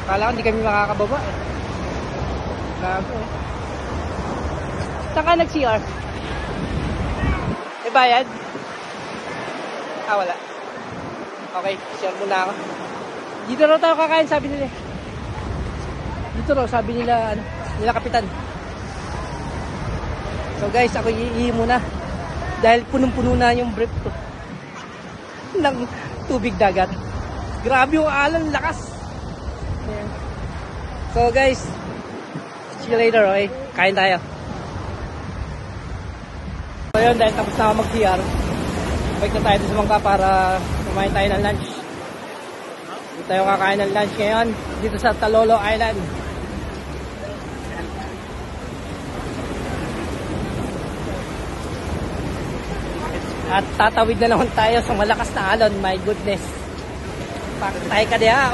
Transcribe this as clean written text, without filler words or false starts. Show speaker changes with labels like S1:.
S1: Kala ko hindi kami makakababa eh. Gago eh. Saan ka nag-CR? May bayad? Ah, wala. Okay, share muna ako. Dito raw tayo kakain, sabi nila. Dito raw, sabi nila, ano, nila kapitan. So guys, ako iihi muna. Dahil punong-puno na yung brief ko. Ng tubig dagat. Grabe yung alon, lakas. Ayan. So guys, see you later, okay? Kain tayo. So yun, dahil tapos na ako mag-CR, balik na tayo sa Mangka para kumain tayo ng lunch. Dito tayo kakain ng lunch ngayon, dito sa Talolo Island. At tatawid na naman tayo sa malakas na alon, my goodness. Pakitay ka diya.